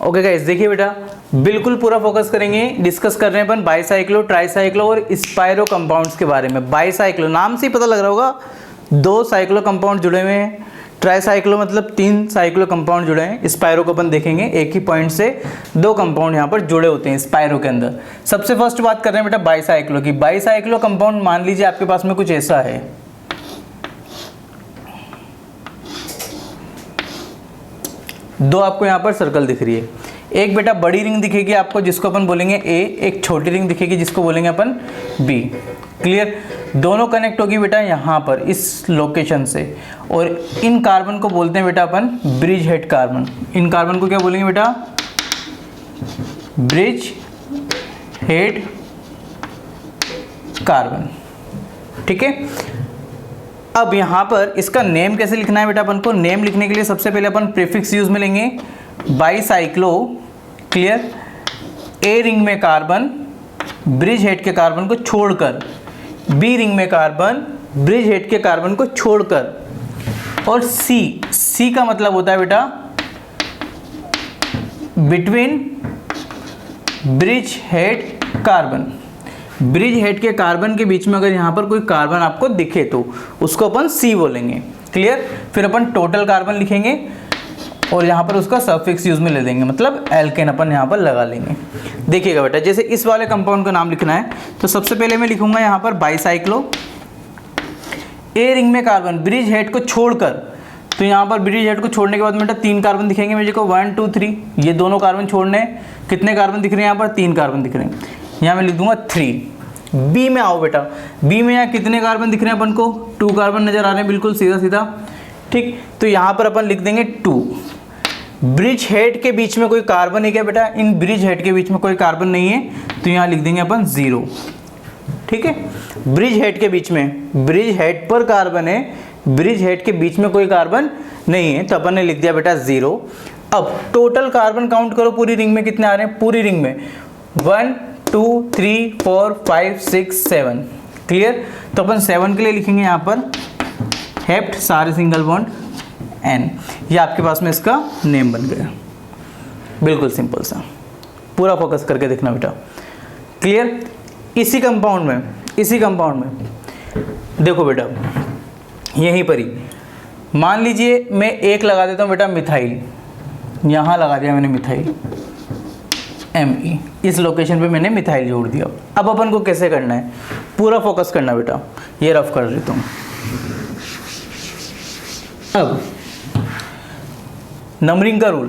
Okay guys, देखिए बेटा बिल्कुल पूरा फोकस करेंगे, डिस्कस कर रहे हैं अपन बाईसाइक्लो, ट्राईसाइक्लो और स्पायरो कंपाउंड्स के बारे में। बाईसाइक्लो नाम से ही पता लग रहा होगा, 2 साइक्लो कंपाउंड जुड़े हुए हैं। ट्राईसाइक्लो मतलब 3 साइक्लो कंपाउंड जुड़े हैं। स्पायरो को अपन देखेंगे, एक ही पॉइंट से 2 कंपाउंड यहाँ पर जुड़े होते हैं स्पायरो के अंदर। सबसे फर्स्ट बात कर रहे हैं बेटा बाईसाइक्लो की। बाईसाइक्लो कंपाउंड मान लीजिए आपके पास में कुछ ऐसा है, दो आपको यहाँ पर सर्कल दिख रही है। एक बेटा बड़ी रिंग दिखेगी आपको जिसको अपन बोलेंगे ए, एक छोटी रिंग दिखेगी जिसको बोलेंगे अपन बी। क्लियर? दोनों कनेक्ट होगी बेटा यहाँ पर इस लोकेशन से, और इन कार्बन को बोलते हैं बेटा अपन ब्रिज हेड कार्बन। इन कार्बन को क्या बोलेंगे बेटा? Bridge head carbon. ठीक है, अब यहाँ पर इसका नेम कैसे लिखना है बेटा अपन को? नेम लिखने के लिए सबसे पहले अपन प्रीफिक्स यूज में लेंगे बाईसाइक्लो। क्लियर? ए रिंग में कार्बन ब्रिज हेड के कार्बन को छोड़कर, बी रिंग में कार्बन ब्रिज हेड के कार्बन को छोड़कर, और सी का मतलब होता है बेटा between bridge head carbon. Bridge head के कार्बन के बीच में अगर यहाँ पर कोई कार्बन आपको दिखे तो उसको अपन सी बोलेंगे। क्लियर? फिर अपन टोटल कार्बन लिखेंगे और यहाँ पर उसका सफिक्स यूज में ले देंगे, मतलब एल्केन अपन यहाँ पर लगा लेंगे। देखिएगा बेटा, जैसे इस वाले कंपाउंड का नाम लिखना है तो सबसे पहले मैं लिखूंगा यहाँ पर बाईसाइक्लो। ए रिंग में कार्बन ब्रिज हेड को छोड़कर, तो यहाँ पर ब्रिज हेड को छोड़ने के बाद बेटा 3 कार्बन दिखेंगे मुझे को, 1 2 3। ये दोनों कार्बन छोड़ने, कितने कार्बन दिख रहे हैं यहाँ पर? 3 कार्बन दिख रहे हैं। यहाँ मैं लिख दूंगा 3। बी में आओ बेटा, बी में यहाँ कितने कार्बन दिख रहे हैं अपन को? 2 कार्बन नजर आ रहे हैं, बिल्कुल सीधा सीधा। ठीक, तो यहाँ पर अपन लिख देंगे 2। ब्रिज हेड के बीच में कोई कार्बन है क्या बेटा? इन ब्रिज हेड के बीच में कोई कार्बन नहीं है, तो यहाँ लिख देंगे अपन 0। ठीक है, ब्रिज हेड के बीच में, ब्रिज हेड पर कार्बन है, ब्रिज हेड के बीच में कोई कार्बन नहीं है, तो अपन ने लिख दिया बेटा 0। अब टोटल कार्बन काउंट करो पूरी रिंग में कितने आ रहे हैं? पूरी रिंग में 1 2 3 4 5 6 7। क्लियर? तो अपन 7 के लिए लिखेंगे यहाँ पर हेप्ट, सारे सिंगल बॉन्ड एन। ये आपके पास में इसका नेम बन गया। बिल्कुल सिंपल सा, पूरा फोकस करके देखना बेटा। क्लियर? इसी कंपाउंड में देखो बेटा, यहीं पर ही मान लीजिए मैं एक लगा देता हूँ बेटा मिथाइल, यहाँ लगा दिया मैंने मिथाइल Me, इस लोकेशन पे मैंने मिथाइल जोड़ दिया। अब अपन को कैसे करना है? पूरा फोकस करना बेटा, ये रफ कर देता हूँ। अब नंबरिंग का रूल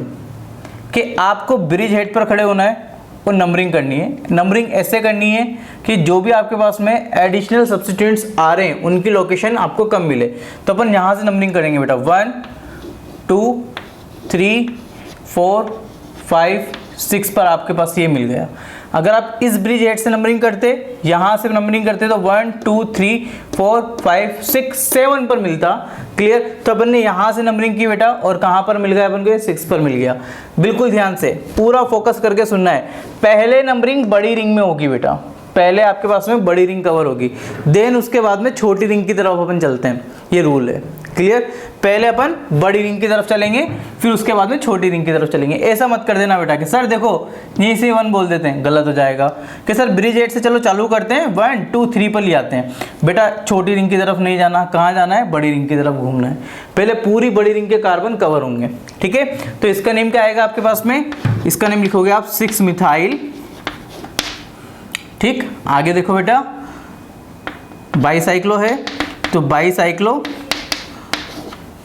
कि आपको ब्रिज हेड पर खड़े होना है और नंबरिंग करनी है। नंबरिंग ऐसे करनी है कि जो भी आपके पास में एडिशनल सब्स्टिट्यूएंट्स आ रहे हैं उनकी लोकेशन आपको कम मिले। तो अपन यहाँ से नंबरिंग करेंगे बेटा, 1 2 3 4 5 6 पर आपके पास ये मिल गया। अगर आप इस ब्रिज हेड से नंबरिंग करते, यहाँ से नंबरिंग करते तो 1 2 3 4 5 6 7 पर मिलता। क्लियर? तो अपन ने यहाँ से नंबरिंग की बेटा, और कहाँ पर मिल गया अपन को? 6 पर मिल गया। बिल्कुल ध्यान से पूरा फोकस करके सुनना है। पहले नंबरिंग बड़ी रिंग में होगी बेटा, पहले आपके पास में बड़ी रिंग कवर होगी, देन उसके बाद में छोटी रिंग की तरफ अपन चलते हैं। ये रूल है। क्लियर? पहले अपन बड़ी रिंग की तरफ चलेंगे, फिर उसके बाद में छोटी रिंग की तरफ चलेंगे। ऐसा मत कर देना बेटा कि सर देखो यहीं से 1 बोल देते हैं, गलत हो जाएगा। कि सर ब्रिज हेड से चलो चालू करते हैं, 1 2 3 पर ले आते हैं। बेटा छोटी रिंग की तरफ नहीं जाना, कहाँ जाना है? बड़ी रिंग की तरफ घूमना है। पहले पूरी बड़ी रिंग के कार्बन कवर होंगे। ठीक है, तो इसका नेम क्या आएगा आपके पास में? इसका नेम लिखोगे आप 6 मिथाइल। ठीक, आगे देखो बेटा, बाईसाइक्लो है तो बाईसाइक्लो।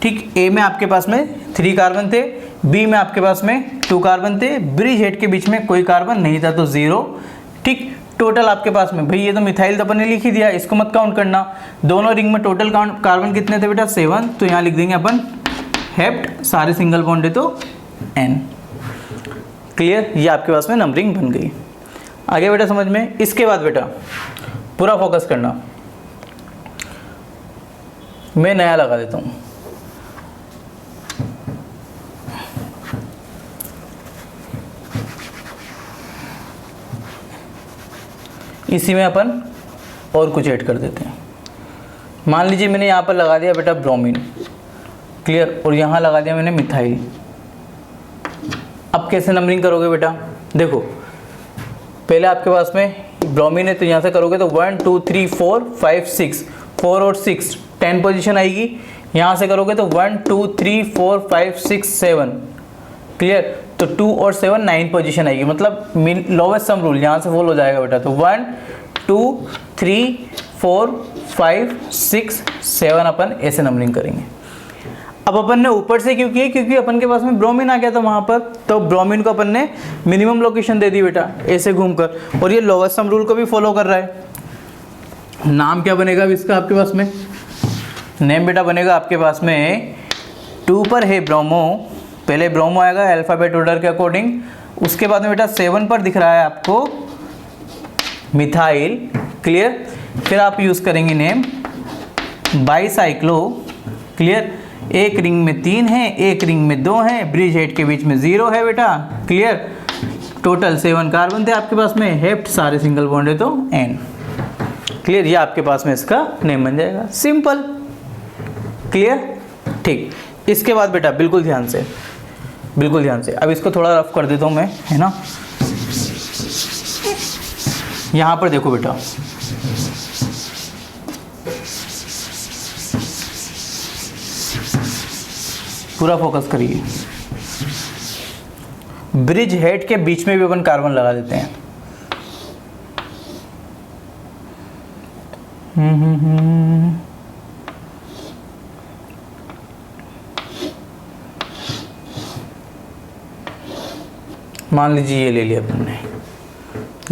ठीक, ए में आपके पास में 3 कार्बन थे, बी में आपके पास में 2 कार्बन थे, ब्रिज हेड के बीच में कोई कार्बन नहीं था तो 0। ठीक, टोटल आपके पास में, भाई ये तो मिथाइल तो अपन ने लिख ही दिया, इसको मत काउंट करना। दोनों रिंग में टोटल कार्बन कितने थे बेटा? 7। तो यहाँ लिख देंगे अपन हेप्ट, सारे सिंगल बॉन्ड है तो N। क्लियर? ये आपके पास में नंबरिंग बन गई। आगे बेटा समझ में। इसके बाद बेटा पूरा फोकस करना, मैं नया लगा देता हूँ। इसी में अपन और कुछ ऐड कर देते हैं। मान लीजिए मैंने यहाँ पर लगा दिया बेटा ब्रोमीन। क्लियर? और यहाँ लगा दिया मैंने मिथाइल। अब कैसे नंबरिंग करोगे बेटा, देखो पहले आपके पास में ब्रोमीन है तो यहाँ से करोगे तो 1 2 3 4 5 6, 4 और 6 10 पोजीशन आएगी। यहाँ से करोगे तो 1 2 3 4 5 6 7, क्लियर, तो 2 और 7 9 पोजीशन आएगी, मतलब लोवेस्ट सम रूल यहाँ से फॉलो हो जाएगा बेटा। तो 1 2 3 4 5 6 7 अपन ऐसे नंबरिंग करेंगे। अब अपन ने ऊपर से क्यों किया, क्योंकि अपन के पास में ब्रोमीन आ गया था वहाँ पर, तो ब्रोमीन को अपन ने मिनिमम लोकेशन दे दी बेटा ऐसे घूमकर, और ये लोवेस्ट सम रूल को भी फॉलो कर रहा है। नाम क्या बनेगा अब इसका आपके पास में, नेम बेटा बनेगा आपके पास में 2 पर है ब्रोमो, पहले ब्रोमो आएगा अल्फ़ाबेट ऑर्डर के अकॉर्डिंग, उसके बाद में बेटा 7 पर दिख रहा है आपको मिथाइल, क्लियर, फिर आप यूज़ करेंगे नेम बाईसाइक्लो, क्लियर, एक रिंग में 3 है, एक रिंग में 2 है, ब्रिज हेड के बीच में 0 है बेटा, क्लियर, टोटल 7 कार्बन थे आपके पास में, हेप्ट सारे सिंगल बॉन्ड है तो N, क्लियर, ये आपके पास में इसका नेम बन जाएगा, सिंपल, क्लियर, ठीक। इसके बाद बेटा बिल्कुल ध्यान से, बिल्कुल ध्यान से, अब इसको थोड़ा रफ कर देता हूँ मैं, है ना। यहाँ पर देखो बेटा, पूरा फोकस करिए, ब्रिज हेड के बीच में भी अपन कार्बन लगा देते हैं। मान लीजिए ये ले लिया अपन ने,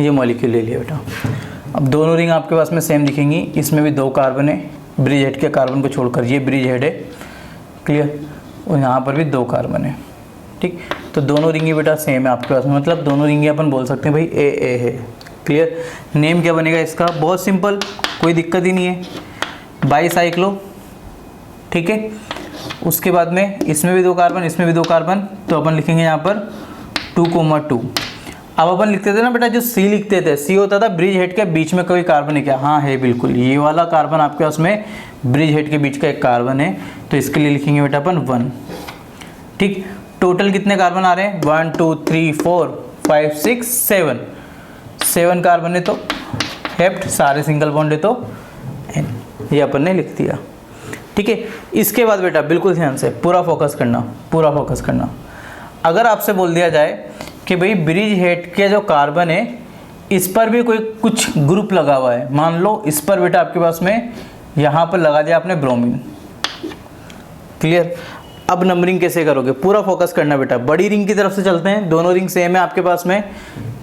ये मॉलिक्यूल ले लिया बेटा। अब दोनों रिंग आपके पास में सेम दिखेंगी, इसमें भी 2 कार्बन है, ब्रिज हेड के कार्बन को छोड़कर, ये ब्रिज हेड है, क्लियर, और यहाँ पर भी 2 कार्बन है, ठीक, तो दोनों रिंगी बेटा सेम है आपके पास में, मतलब दोनों रिंगी अपन बोल सकते हैं भाई ए है, क्लियर। नेम क्या बनेगा इसका, बहुत सिंपल, कोई दिक्कत ही नहीं है, बाईसाइक्लो, ठीक है। उसके बाद में इसमें भी 2 कार्बन, इसमें भी 2 कार्बन, तो अपन लिखेंगे यहाँ पर 2,2। अब अपन लिखते थे ना बेटा, जो सी लिखते थे, सी होता था ब्रिज हेड के बीच में कोई कार्बन है क्या, हाँ है बिल्कुल, ये वाला कार्बन आपके पास में ब्रिज हेड के बीच का एक कार्बन है, तो इसके लिए लिखेंगे बेटा अपन 1, ठीक। टोटल कितने कार्बन आ रहे हैं, 1 2 3 4 5 6 7, 7 कार्बन है तो हेप्ट सारे सिंगल बॉन्ड है तो N, ये अपन ने लिख दिया, ठीक है। इसके बाद बेटा बिल्कुल ध्यान से पूरा फोकस करना, पूरा फोकस करना। अगर आपसे बोल दिया जाए कि भाई ब्रिज हेड के जो कार्बन है इस पर भी कोई कुछ ग्रुप लगा हुआ है, मान लो इस पर बेटा आपके पास में यहाँ पर लगा दिया आपने ब्रोमीन, क्लियर। अब नंबरिंग कैसे करोगे, पूरा फोकस करना बेटा, बड़ी रिंग की तरफ से चलते हैं, दोनों रिंग सेम है आपके पास में,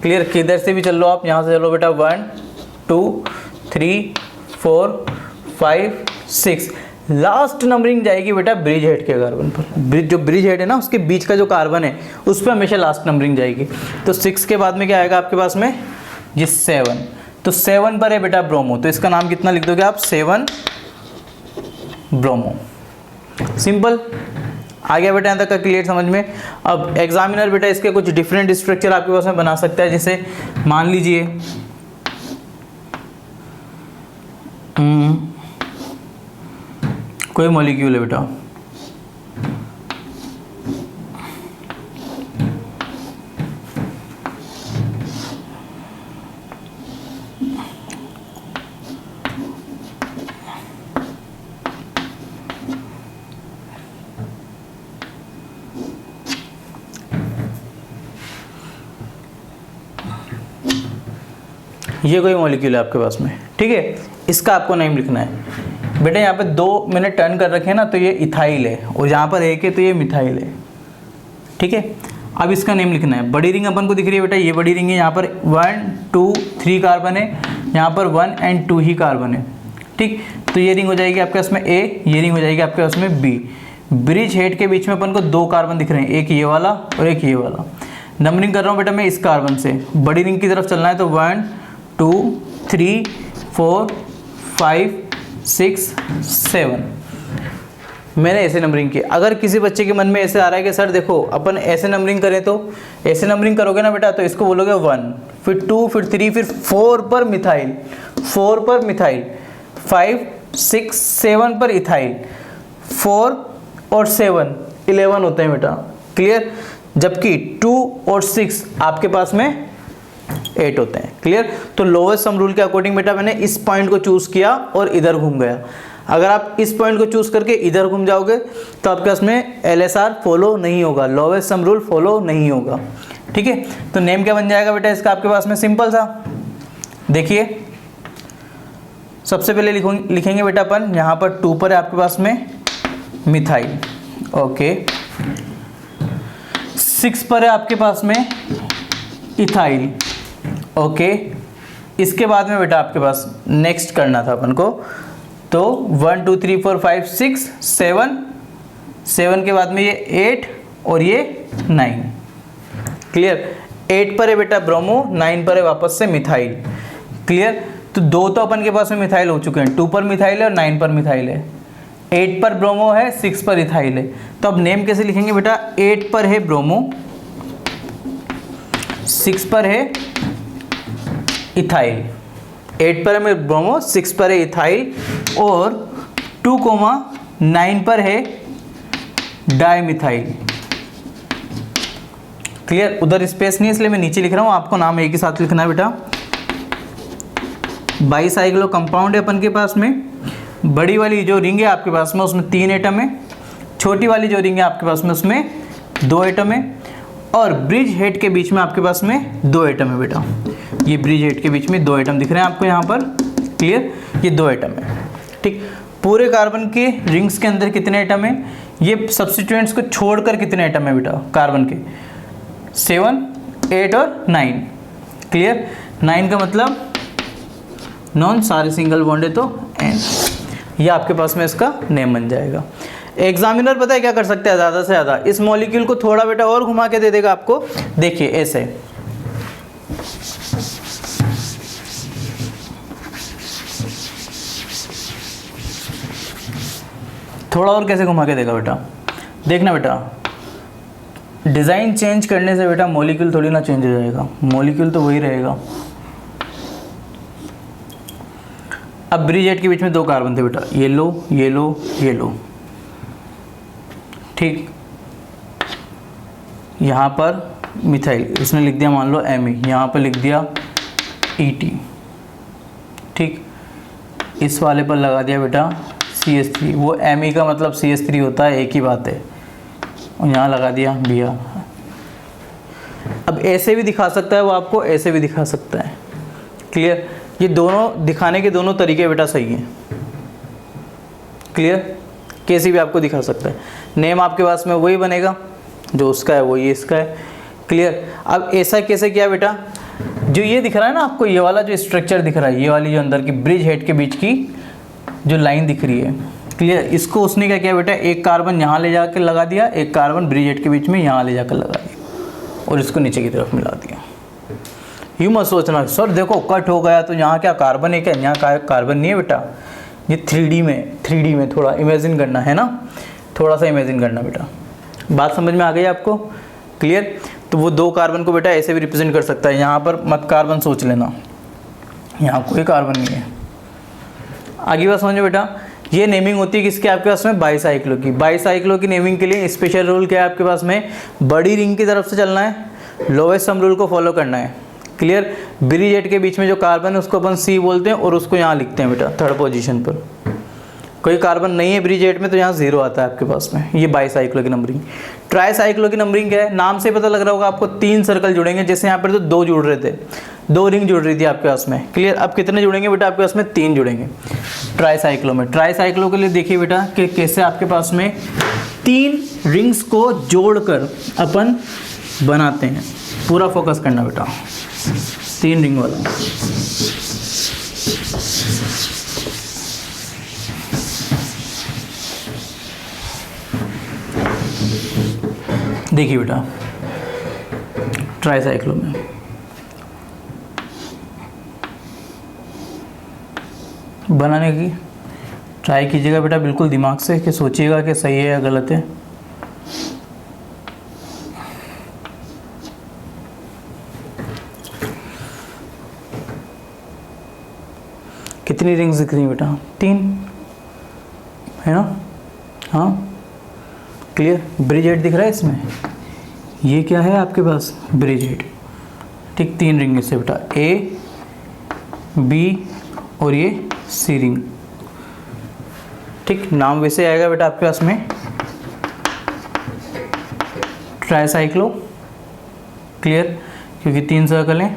क्लियर, किधर से भी चल लो आप, यहाँ से चलो बेटा 1 2 3 4 5 6, लास्ट नंबरिंग जाएगी बेटा ब्रिज हेड के कार्बन पर, जो ब्रिज हेड है ना उसके बीच का जो कार्बन है उस पर हमेशा लास्ट नंबरिंग जाएगी। तो 6 के बाद में क्या आएगा आपके पास में, ये 7, तो 7 पर है बेटा ब्रोमो, तो इसका नाम कितना लिख दोगे आप, 7 ब्रोमो, सिंपल, आ गया बेटा यहाँ तक का क्लियर समझ में। अब एग्जामिनर बेटा इसके कुछ डिफरेंट स्ट्रक्चर आपके पास में बना सकता है, जैसे मान लीजिए कोई मॉलिक्यूल है बेटा, ये कोई मॉलिक्यूल है आपके पास में, ठीक है, इसका आपको नेम लिखना है बेटा। यहाँ पे 2 मैंने टर्न कर रखे हैं ना, तो ये इथाइल है, और यहाँ पर 1 है तो ये मिथाइल है, ठीक है। अब इसका नेम लिखना है, बड़ी रिंग अपन को दिख रही है बेटा, ये बड़ी रिंग है, यहाँ पर 1 2 3 कार्बन है, यहाँ पर 1 और 2 ही कार्बन है, ठीक, तो ये रिंग हो जाएगी आपके पास में A, ये रिंग हो जाएगी आपके पास में B। ब्रिज हेड के बीच में अपन को 2 कार्बन दिख रहे हैं, एक ये वाला और एक ये वाला। नंबरिंग कर रहा हूँ बेटा मैं इस कार्बन से, बड़ी रिंग की तरफ चलना है, तो 1 2 3 4 5 6 7 मैंने ऐसे नंबरिंग की। अगर किसी बच्चे के मन में ऐसे आ रहा है कि सर देखो अपन ऐसे नंबरिंग करें, तो ऐसे नंबरिंग करोगे ना बेटा, तो इसको बोलोगे 1 फिर 2 फिर 3 फिर 4 पर मिथाइल, 4 पर मिथाइल, 5 6 7 पर इथाइल, 4 और 7 11 होते हैं बेटा, क्लियर। जबकि 2 और 6 आपके पास में 8 होते हैं। क्लियर? तो लोएस्ट सम रूल के अकॉर्डिंग बेटा मैंने इस पॉइंट को चूज किया और इधर घूम गया। अगर आप इस पॉइंट को चूज करके इधर घूम जाओगे तो आपके पास में LSR फॉलो नहीं होगा, लोएस्ट सम रूल फॉलो नहीं होगा। ठीक है, तो नेम क्या बन जाएगा बेटा इसका आपके पास में? सिंपल सा, देखिए सबसे पहले लिखेंगे बेटा अपन, यहाँ पर 2 पर है आपके पास में मिथाइल, ओके। 6 पर है आपके पास में इथाइल, ओके। इसके बाद में बेटा आपके पास नेक्स्ट करना था अपन को, तो 1 2 3 4 5 6 7 के बाद में ये 8 और ये 9। क्लियर? 8 पर है बेटा ब्रोमो, 9 पर है वापस से मिथाइल। क्लियर? तो 2 तो अपन के पास में मिथाइल हो चुके हैं, 2 पर मिथाइल है और 9 पर मिथाइल है। 8 पर ब्रोमो है, 6 पर इथाइल है। तो अब नेम कैसे लिखेंगे बेटा? 8 पर है ब्रोमो, 6 पर है इथाइल। 8 पर है ब्रोमो, 6 पर है इथाइल और 2,9 पर है डाइमिथाइल। क्लियर? उधर स्पेस नहीं है इसलिए मैं नीचे लिख रहा हूँ, आपको नाम एक ही साथ लिखना है बेटा। बाईसाइक्लो कंपाउंड है अपन के पास में। बड़ी वाली जो रिंग है आपके पास में उसमें 3 एटम है, छोटी वाली जो रिंग है आपके पास में उसमें 2 एटम है और ब्रिज हेड के बीच में आपके पास में 2 एटम है बेटा। ये ब्रिज हेड के बीच में 2 एटम दिख रहे हैं आपको यहाँ पर। क्लियर? ये 2 एटम है। ठीक, पूरे कार्बन के रिंग्स के अंदर कितने एटम है? ये सब्स्टिट्यूएंट्स को छोड़कर कितने एटम है बेटा कार्बन के? 7, 8 और 9। क्लियर? 9 का मतलब नॉन, सारे सिंगल बॉन्ड है तो N। ये आपके पास में इसका नेम बन जाएगा। एग्जामिनर पता है क्या कर सकते हैं? ज़्यादा से ज़्यादा इस मॉलिक्यूल को थोड़ा बेटा और घुमा के दे देगा आपको। देखिए ऐसे, थोड़ा और कैसे घुमा के देगा बेटा? देखना बेटा, डिज़ाइन चेंज करने से बेटा मॉलिक्यूल थोड़ी ना चेंज हो जाएगा, मॉलिक्यूल तो वही रहेगा। अब ब्रिज हेड के बीच में 2 कार्बन थे बेटा, येलो येलो येलो। ठीक, यहाँ पर मिथाइल, इसने लिख दिया मान लो Me, यहाँ पर लिख दिया Et। ठीक, इस वाले पर लगा दिया बेटा CH3, वो Me का मतलब CH3 होता है, एक ही बात है। और यहाँ लगा दिया Br। अब ऐसे भी दिखा सकता है वो आपको, ऐसे भी दिखा सकता है। क्लियर? ये दोनों दिखाने के दोनों तरीके बेटा सही हैं। क्लियर? कैसे भी आपको दिखा सकता है। नेम आपके पास में वही बनेगा, जो उसका है वही इसका है। क्लियर? अब ऐसा कैसे किया बेटा? जो ये दिख रहा है ना आपको, ये वाला जो स्ट्रक्चर दिख रहा है, ये वाली जो अंदर की ब्रिज हेड के बीच की जो लाइन दिख रही है, क्लियर? इसको उसने क्या किया बेटा? एक कार्बन यहाँ ले जाकर लगा दिया, एक कार्बन ब्रिज हेड के बीच में यहाँ ले जाकर लगा दिया और इसको नीचे की तरफ मिला दिया। यूँ मत सोचना सर देखो कट हो गया तो यहाँ क्या कार्बन है क्या? यहाँ कार्बन नहीं है बेटा, ये 3D में थोड़ा इमेजिन करना है ना, थोड़ा सा इमेजिन करना बेटा। बात समझ में आ गई आपको? क्लियर? तो वो 2 कार्बन को बेटा ऐसे भी रिप्रेजेंट कर सकता है। यहाँ पर मत कार्बन सोच लेना, यहाँ कोई कार्बन नहीं है। आगे बात समझो बेटा, ये नेमिंग होती है किसके आपके पास में? बाईसाइक्लो की। बाईसाइक्लो की नेमिंग के लिए स्पेशल रूल क्या है आपके पास में? बड़ी रिंग की तरफ से चलना है, लोएस्ट सम रूल को फॉलो करना है। क्लियर? ब्रिज हेड के बीच में जो कार्बन है उसको अपन C बोलते हैं और उसको यहाँ लिखते हैं बेटा 3rd पोजीशन पर। कोई कार्बन नहीं है ब्रिज हेड में तो यहाँ 0 आता है आपके पास में। ये बाईसाइक्लो की नंबरिंग। ट्राईसाइक्लो की नंबरिंग क्या है? नाम से पता लग रहा होगा आपको, 3 सर्कल जुड़ेंगे। जैसे यहाँ पर तो 2 जुड़ रहे थे, 2 रिंग जुड़ रही थी आपके पास में। क्लियर? अब कितने जुड़ेंगे बेटा आपके पास में? 3 जुड़ेंगे ट्राईसाइक्लो में। ट्राईसाइक्लो के लिए देखिए बेटा कि कैसे आपके पास में 3 रिंग्स को जोड़कर अपन बनाते हैं। पूरा फोकस करना बेटा, 3 रिंग वाला। देखिए बेटा ट्राईसाइक्लो में बनाने की ट्राई कीजिएगा बेटा बिल्कुल दिमाग से, कि सोचिएगा कि सही है या गलत है। कितनी रिंग्स दिख रही हैं बेटा? 3 है ना? हाँ क्लियर। ब्रिज हेड दिख रहा है इसमें, ये क्या है आपके पास, ब्रिज हेड। ठीक, 3 रिंग इससे बेटा, ए बी और ये सी रिंग। ठीक, नाम वैसे आएगा बेटा आपके पास में ट्राईसाइक्लो। क्लियर, क्योंकि 3 सर्कल हैं।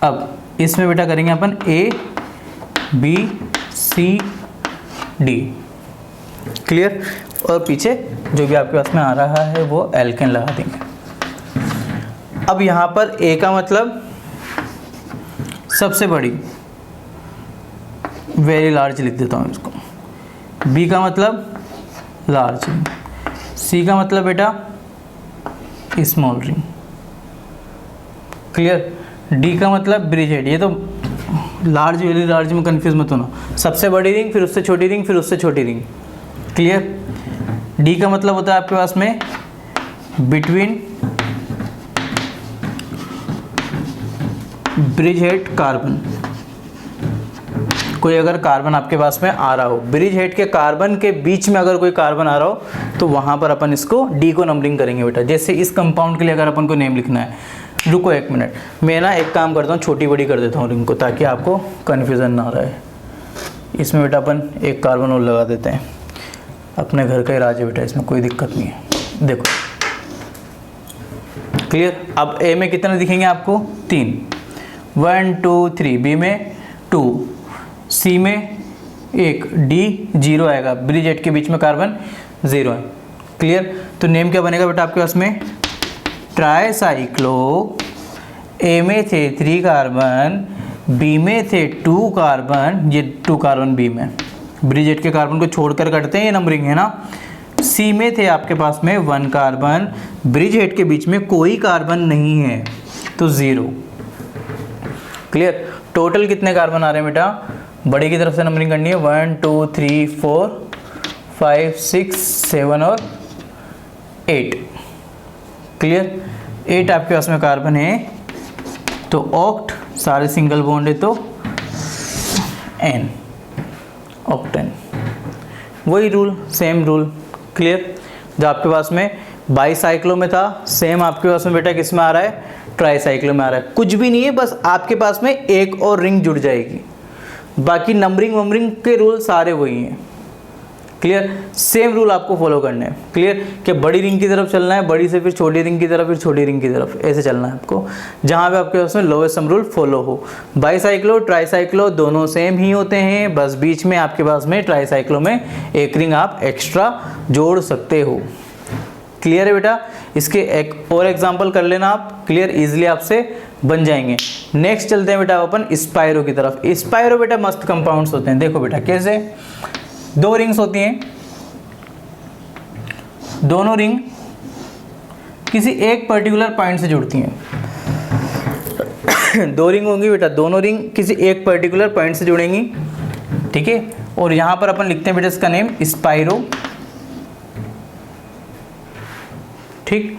अब इसमें बेटा करेंगे अपन A B C D. Clear, और पीछे जो भी आपके पास में आ रहा है वो एल्केन लगा देंगे। अब यहाँ पर ए का मतलब सबसे बड़ी, वेरी लार्ज लिख देता हूँ इसको। बी का मतलब लार्ज रिंग। सी का मतलब बेटा स्मॉल रिंग। क्लियर, डी का मतलब ब्रिज हेड। ये तो लार्ज वेरी लार्ज में कंफ्यूज मत होना, सबसे बड़ी रिंग फिर उससे छोटी रिंग फिर उससे छोटी रिंग। क्लियर, डी का मतलब होता है आपके पास में बिटवीन ब्रिज हेड कार्बन। कोई अगर कार्बन आपके पास में आ रहा हो, ब्रिज हेड के कार्बन के बीच में अगर कोई कार्बन आ रहा हो तो वहां पर अपन इसको डी को नंबरिंग करेंगे बेटा। जैसे इस कंपाउंड के लिए अगर अपन को नेम लिखना है, रुको 1 मिनट, मैं ना एक काम करता हूँ, छोटी बड़ी कर देता हूँ रिंग को ताकि आपको कन्फ्यूज़न ना रहे। इसमें बेटा अपन एक कार्बन और लगा देते हैं, अपने घर का ही राज है बेटा, इसमें कोई दिक्कत नहीं है। देखो क्लियर, अब ए में कितने दिखेंगे आपको, 3, 1 2 3, बी में 2, सी में 1, डी 0 आएगा, ब्रिज हेड के बीच में कार्बन 0 है। क्लियर, तो नेम क्या बनेगा बेटा आपके पास में ट्राईसाइक्लो। ए में थे 3 कार्बन, बी में थे 2 कार्बन, ये 2 कार्बन बी में, ब्रिज हेड के कार्बन को छोड़कर कटते हैं, ये नंबरिंग है ना। सी में थे आपके पास में 1 कार्बन, ब्रिज हेड के बीच में कोई कार्बन नहीं है तो 0। क्लियर, टोटल कितने कार्बन आ रहे हैं बेटा, बड़े की तरफ से नंबरिंग करनी है, 1 2 3 4 5 6 7 और 8। क्लियर, 8 आपके पास में कार्बन है तो ऑक्ट, सारे सिंगल बॉन्ड है तो एन, ऑक्टेन। वही रूल, सेम रूल। क्लियर, जो आपके पास में बाईसाइक्लो में था सेम आपके पास में बेटा किस में आ रहा है, ट्राईसाइक्लो में आ रहा है। कुछ भी नहीं है, बस आपके पास में एक और रिंग जुड़ जाएगी, बाकी नंबरिंग वंबरिंग के रूल सारे वही हैं। क्लियर, सेम रूल आपको फॉलो करने हैं। क्लियर, कि बड़ी रिंग की तरफ चलना है, बड़ी से फिर छोटी रिंग की तरफ, फिर छोटी रिंग की तरफ, ऐसे चलना है आपको, जहाँ पे आपके पास में लोएस्ट सम रूल फॉलो हो। बाईसाइक्लो ट्राईसाइक्लो दोनों सेम ही होते हैं, बस बीच में आपके पास में ट्राईसाइक्लो में एक रिंग आप एक्स्ट्रा जोड़ सकते हो। क्लियर है बेटा, इसके एक और एग्जाम्पल कर लेना आप, क्लियर, इजिली आपसे बन जाएंगे। नेक्स्ट चलते हैं बेटा अपन स्पायरो की तरफ। स्पायरो बेटा मस्त कंपाउंड्स होते हैं। देखो बेटा कैसे, 2 रिंग्स होती हैं, दोनों रिंग किसी एक पर्टिकुलर पॉइंट से जुड़ती हैं। 2 रिंग होंगी बेटा, दोनों रिंग किसी एक पर्टिकुलर पॉइंट से जुड़ेंगी। ठीक है, और यहां पर अपन लिखते हैं बेटा इसका नेम स्पायरो। ठीक,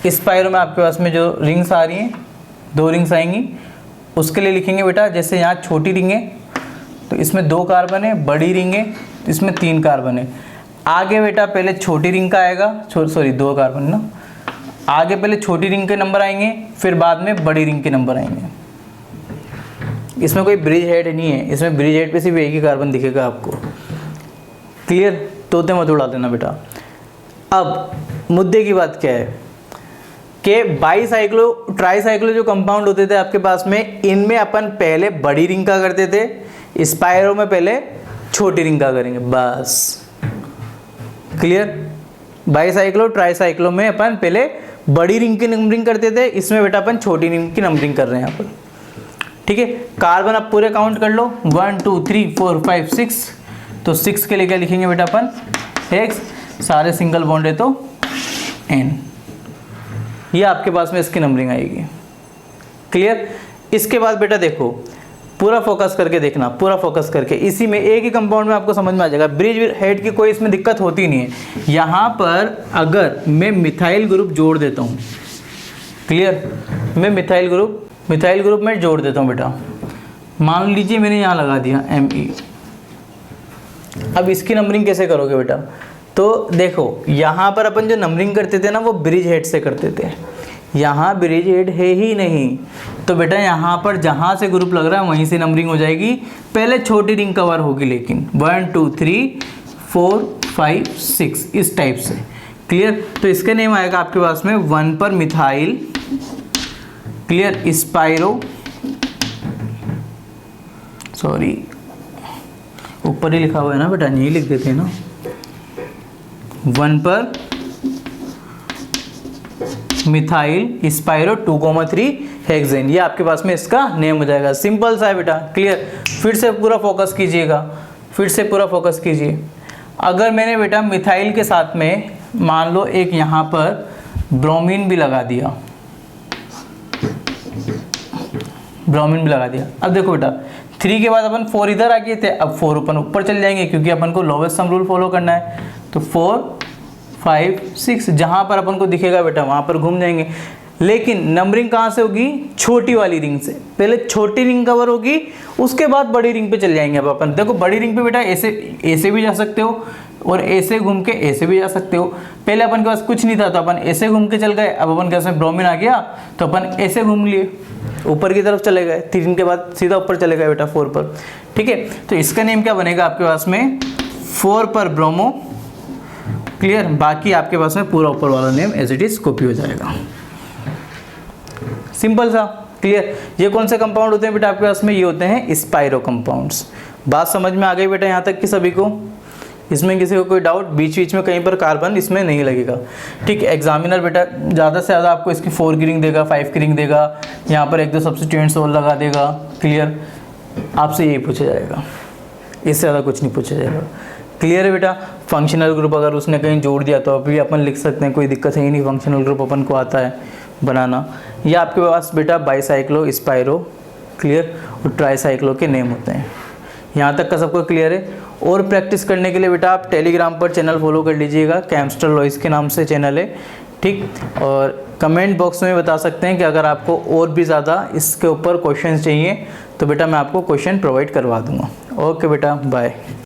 स्पायरो में आपके पास में जो रिंग्स आ रही हैं, 2 रिंग्स आएंगी, उसके लिए लिखेंगे बेटा, जैसे यहाँ छोटी रिंग है तो इसमें 2 कार्बन है, बड़ी रिंग है तो इसमें 3 कार्बन है। आगे बेटा पहले छोटी रिंग का आएगा, सॉरी 2 कार्बन ना, आगे पहले छोटी रिंग के नंबर आएंगे, फिर बाद में बड़ी रिंग के नंबर आएंगे। इसमें कोई ब्रिज हेड नहीं है, इसमें ब्रिज हेड पे सिर्फ एक ही कार्बन दिखेगा आपको। क्लियर, तोते मत उड़ा देना बेटा। अब मुद्दे की बात क्या है कि बाईसाइक्लो ट्राईसाइक्लो जो कंपाउंड होते थे आपके पास में, इनमें अपन पहले बड़ी रिंग का करते थे, स्पायरो में पहले छोटी रिंग का करेंगे बस। क्लियर, बाईसाइक्लो ट्राईसाइक्लो में अपन पहले बड़ी रिंग की नंबरिंग करते थे, इसमें बेटा अपन छोटी रिंग की नंबरिंग कर रहे हैं यहाँ पर। ठीक है, कार्बन आप पूरे काउंट कर लो, 1 2 3 4 5 6, तो 6 के लिए क्या लिखेंगे बेटा अपन, X, सारे सिंगल बॉन्ड है तो N, ये आपके पास में इसकी नंबरिंग आएगी। क्लियर, इसके बाद बेटा देखो पूरा फोकस करके देखना, पूरा फोकस करके, इसी में एक ही कंपाउंड में आपको समझ में आ जाएगा। ब्रिज हेड की कोई इसमें दिक्कत होती नहीं है। यहाँ पर अगर मैं मिथाइल ग्रुप जोड़ देता हूँ, क्लियर, मैं मिथाइल ग्रुप में जोड़ देता हूँ बेटा, मान लीजिए मैंने यहाँ लगा दिया Me। अब इसकी नंबरिंग कैसे करोगे बेटा, तो देखो यहाँ पर अपन जो नंबरिंग करते थे ना वो ब्रिज हेड से करते थे, यहाँ ब्रिज हेड है ही नहीं, तो बेटा यहाँ पर जहाँ से ग्रुप लग रहा है वहीं से नंबरिंग हो जाएगी। पहले छोटी रिंग कवर होगी लेकिन 1 2 3 4 5 6 इस टाइप से, क्लियर। तो इसका नेम आएगा आपके पास में 1 पर मिथाइल, क्लियर, स्पाइरो, सॉरी ऊपर ही लिखा हुआ है ना बेटा, यही लिख देते हैं ना, 1 पर मिथाइल स्पाइरो 2,3 हेक्सेन, ये आपके पास में इसका नेम हो जाएगा। सिंपल सा है बेटा, क्लियर। फिर से पूरा फोकस कीजिएगा, फिर से पूरा फोकस कीजिए। अगर मैंने बेटा मिथाइल के साथ में मान लो एक यहाँ पर ब्रोमीन भी लगा दिया, ब्रोमीन भी लगा दिया, अब देखो बेटा 3 के बाद अपन 4 इधर आ गए थे, अब 4 अपन ऊपर चल जाएंगे क्योंकि अपन को लोवेस्ट सम रूल फॉलो करना है। तो 4 5 6 जहाँ पर अपन को दिखेगा बेटा वहाँ पर घूम जाएंगे। लेकिन नंबरिंग कहाँ से होगी? छोटी वाली रिंग से। पहले छोटी रिंग कवर होगी, उसके बाद बड़ी रिंग पे चल जाएंगे। अब अपन देखो बड़ी रिंग पे बेटा ऐसे भी जा सकते हो और ऐसे घूम के ऐसे भी जा सकते हो। पहले अपन के पास कुछ नहीं था तो अपन ऐसे घूम के चल गए, अब अपन के पास में ब्रोमीन आ गया तो अपन ऐसे घूम लिए, ऊपर की तरफ चले गए, 3 के बाद सीधा ऊपर चले गए बेटा 4 पर, ठीक है। तो इसका नेम क्या बनेगा आपके पास में? 4 पर ब्रोमो, क्लियर। बाकी आपके पास में पूरा ऊपर वाला name as it is copy हो जाएगा। सिंपल सा, क्लियर। ये कौन से कंपाउंड होते हैं बेटा आपके पास में? ये होते हैं स्पाइरो कंपाउंड्स। बात समझ में आ गई बेटा यहाँ तक कि सभी को? इसमें किसी को कोई डाउट? बीच बीच में कहीं पर कार्बन इसमें नहीं लगेगा, ठीक है। एग्जामिनर बेटा ज़्यादा से ज़्यादा आपको इसकी 4 की रिंग देगा, 5 की रिंग देगा, यहाँ पर 1-2 सब्स्टिट्यूएंट्स और लगा देगा, क्लियर। आपसे यही पूछा जाएगा, इससे ज़्यादा कुछ नहीं पूछा जाएगा, क्लियर है बेटा। फंक्शनल ग्रुप अगर उसने कहीं जोड़ दिया तो अभी अपन लिख सकते हैं, कोई दिक्कत है ही नहीं, फंक्शनल ग्रुप अपन को आता है बनाना। ये आपके पास बेटा बाईसाइक्लो, स्पाइरो, क्लियर, और ट्राईसाइक्लो के नेम होते हैं। यहाँ तक का सबको क्लियर है? और प्रैक्टिस करने के लिए बेटा आप टेलीग्राम पर चैनल फॉलो कर लीजिएगा, केमिस्टर लॉइस के नाम से चैनल है, ठीक। और कमेंट बॉक्स में बता सकते हैं कि अगर आपको और भी ज़्यादा इसके ऊपर क्वेश्चन चाहिए तो बेटा मैं आपको क्वेश्चन प्रोवाइड करवा दूँगा। ओके बेटा, बाय।